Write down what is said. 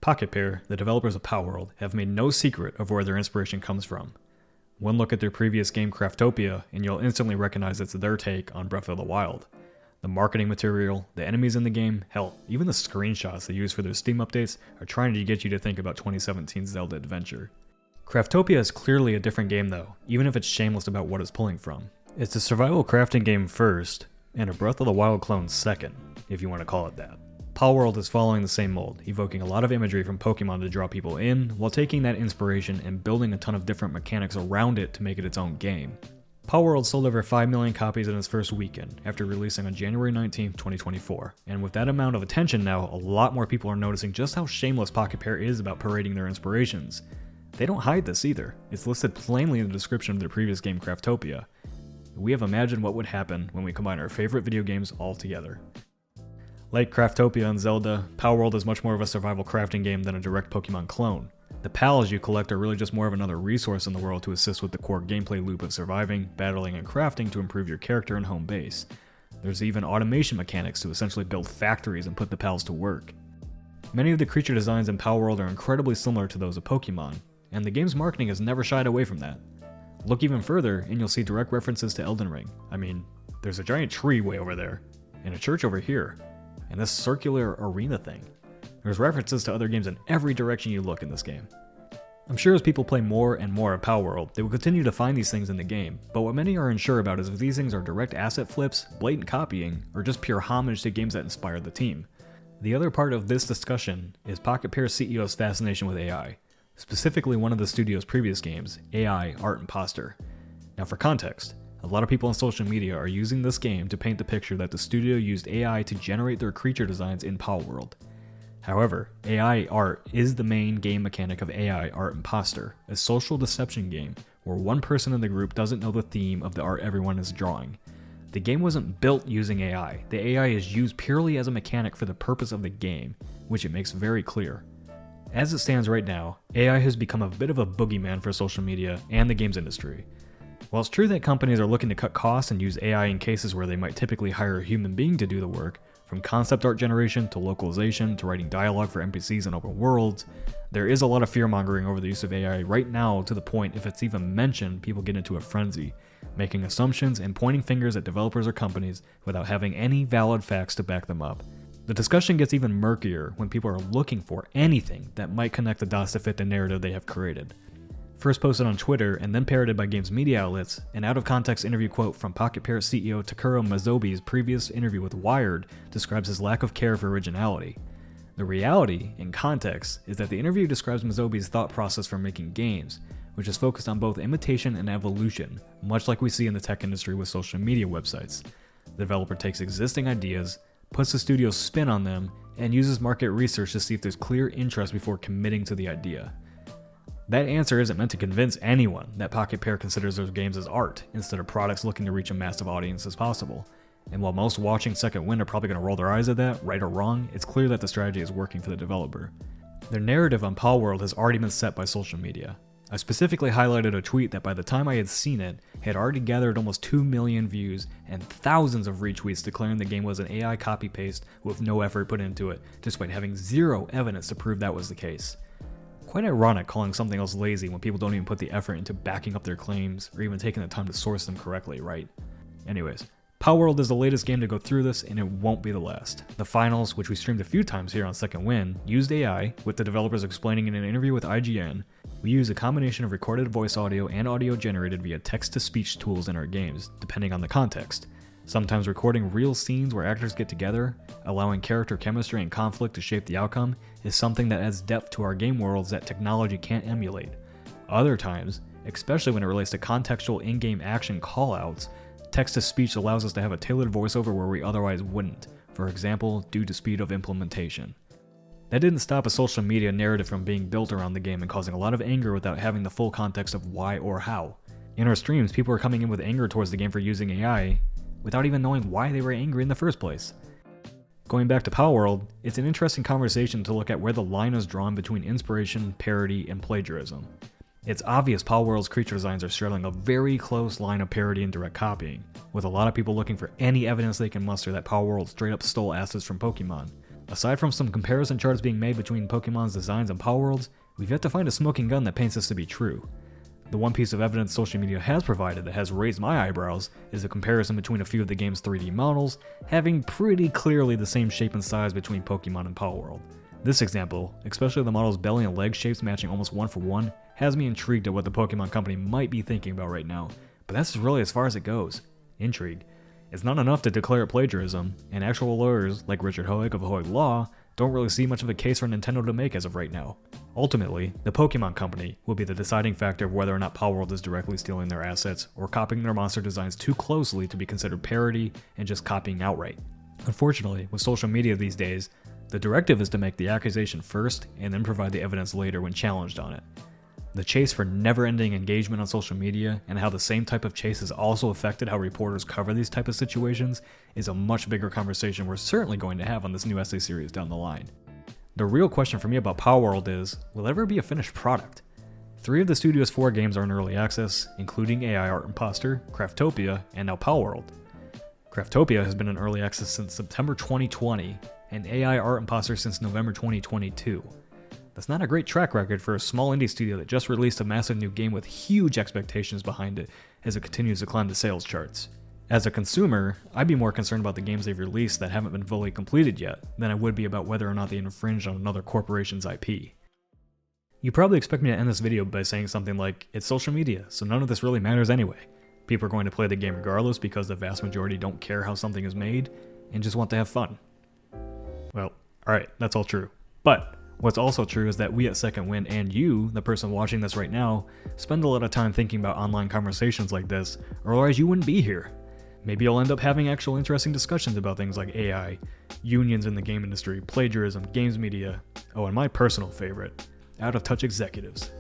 Pocket Pair, the developers of Palworld, have made no secret of where their inspiration comes from. One look at their previous game Craftopia, and you'll instantly recognize it's their take on Breath of the Wild. The marketing material, the enemies in the game, hell, even the screenshots they use for their Steam updates are trying to get you to think about 2017's Zelda Adventure. Craftopia is clearly a different game though, even if it's shameless about what it's pulling from. It's a survival crafting game first, and a Breath of the Wild clone second, if you want to call it that. Palworld is following the same mold, evoking a lot of imagery from Pokemon to draw people in, while taking that inspiration and building a ton of different mechanics around it to make it its own game. Palworld sold over 5 million copies in its first weekend, after releasing on January 19, 2024, and with that amount of attention now, a lot more people are noticing just how shameless Pocket Pair is about parading their inspirations. They don't hide this either, it's listed plainly in the description of their previous game Craftopia. We have imagined what would happen when we combine our favorite video games all together. Like Craftopia and Zelda, Palworld is much more of a survival crafting game than a direct Pokemon clone. The pals you collect are really just more of another resource in the world to assist with the core gameplay loop of surviving, battling, and crafting to improve your character and home base. There's even automation mechanics to essentially build factories and put the pals to work. Many of the creature designs in Palworld are incredibly similar to those of Pokemon, and the game's marketing has never shied away from that. Look even further and you'll see direct references to Elden Ring. I mean, there's a giant tree way over there, and a church over here, and this circular arena thing. There's references to other games in every direction you look in this game. I'm sure as people play more and more of Palworld, they will continue to find these things in the game, but what many are unsure about is if these things are direct asset flips, blatant copying, or just pure homage to games that inspired the team. The other part of this discussion is Pocket Pair's CEO's fascination with AI, specifically one of the studio's previous games, AI Art Imposter. Now for context, a lot of people on social media are using this game to paint the picture that the studio used AI to generate their creature designs in Palworld. However, AI art is the main game mechanic of AI Art Imposter, a social deception game where one person in the group doesn't know the theme of the art everyone is drawing. The game wasn't built using AI, the AI is used purely as a mechanic for the purpose of the game, which it makes very clear. As it stands right now, AI has become a bit of a boogeyman for social media and the games industry. While it's true that companies are looking to cut costs and use AI in cases where they might typically hire a human being to do the work, from concept art generation to localization to writing dialogue for NPCs in open worlds, there is a lot of fear-mongering over the use of AI right now to the point if it's even mentioned, people get into a frenzy, making assumptions and pointing fingers at developers or companies without having any valid facts to back them up. The discussion gets even murkier when people are looking for anything that might connect the dots to fit the narrative they have created. First posted on Twitter and then parroted by games media outlets, an out-of-context interview quote from Pocket Pair CEO Takuro Mizobi's previous interview with Wired describes his lack of care for originality. The reality, in context, is that the interview describes Mizobi's thought process for making games, which is focused on both imitation and evolution, much like we see in the tech industry with social media websites. The developer takes existing ideas, puts the studio's spin on them, and uses market research to see if there's clear interest before committing to the idea. That answer isn't meant to convince anyone that Pocket Pair considers their games as art, instead of products looking to reach a massive audience as possible. And while most watching Second Wind are probably going to roll their eyes at that, right or wrong, it's clear that the strategy is working for the developer. Their narrative on Palworld has already been set by social media. I specifically highlighted a tweet that by the time I had seen it, had already gathered almost 2 million views and thousands of retweets declaring the game was an AI copy-paste with no effort put into it, despite having zero evidence to prove that was the case. Quite ironic calling something else lazy when people don't even put the effort into backing up their claims or even taking the time to source them correctly, right? Anyways, Palworld is the latest game to go through this and it won't be the last. The finals, which we streamed a few times here on Second Wind, used AI, with the developers explaining in an interview with IGN. We use a combination of recorded voice audio and audio generated via text-to-speech tools in our games, depending on the context. Sometimes recording real scenes where actors get together, allowing character chemistry and conflict to shape the outcome, is something that adds depth to our game worlds that technology can't emulate. Other times, especially when it relates to contextual in-game action callouts, text-to-speech allows us to have a tailored voiceover where we otherwise wouldn't, for example, due to speed of implementation. That didn't stop a social media narrative from being built around the game and causing a lot of anger without having the full context of why or how. In our streams, people were coming in with anger towards the game for using AI, without even knowing why they were angry in the first place. Going back to Palworld, it's an interesting conversation to look at where the line is drawn between inspiration, parody, and plagiarism. It's obvious Palworld's creature designs are straddling a very close line of parody and direct copying, with a lot of people looking for any evidence they can muster that Palworld straight up stole assets from Pokemon. Aside from some comparison charts being made between Pokemon's designs and Palworld's, we've yet to find a smoking gun that paints this to be true. The one piece of evidence social media has provided that has raised my eyebrows is a comparison between a few of the game's 3D models having pretty clearly the same shape and size between Pokemon and Palworld. This example, especially the model's belly and leg shapes matching almost one for one, has me intrigued at what the Pokemon company might be thinking about right now, but that's really as far as it goes. Intrigue. It's not enough to declare it plagiarism, and actual lawyers like Richard Hoeg of Hoeg Law don't really see much of a case for Nintendo to make as of right now. Ultimately, the Pokemon Company will be the deciding factor of whether or not Palworld is directly stealing their assets or copying their monster designs too closely to be considered parody and just copying outright. Unfortunately, with social media these days, the directive is to make the accusation first and then provide the evidence later when challenged on it. The chase for never-ending engagement on social media and how the same type of chase has also affected how reporters cover these type of situations is a much bigger conversation we're certainly going to have on this new essay series down the line. The real question for me about Palworld is, will it ever be a finished product? 3 of the studio's 4 games are in early access, including AI Art Imposter, Craftopia, and now Palworld. Craftopia has been in early access since September 2020, and AI Art Imposter since November 2022. That's not a great track record for a small indie studio that just released a massive new game with huge expectations behind it as it continues to climb the sales charts. As a consumer, I'd be more concerned about the games they've released that haven't been fully completed yet than I would be about whether or not they infringe on another corporation's IP. You probably expect me to end this video by saying something like, it's social media, so none of this really matters anyway. People are going to play the game regardless because the vast majority don't care how something is made and just want to have fun. Well, alright, that's all true. But what's also true is that we at Second Wind and you, the person watching this right now, spend a lot of time thinking about online conversations like this, or otherwise you wouldn't be here. Maybe you'll end up having actual interesting discussions about things like AI, unions in the game industry, plagiarism, games media, oh, and my personal favorite, out-of-touch executives.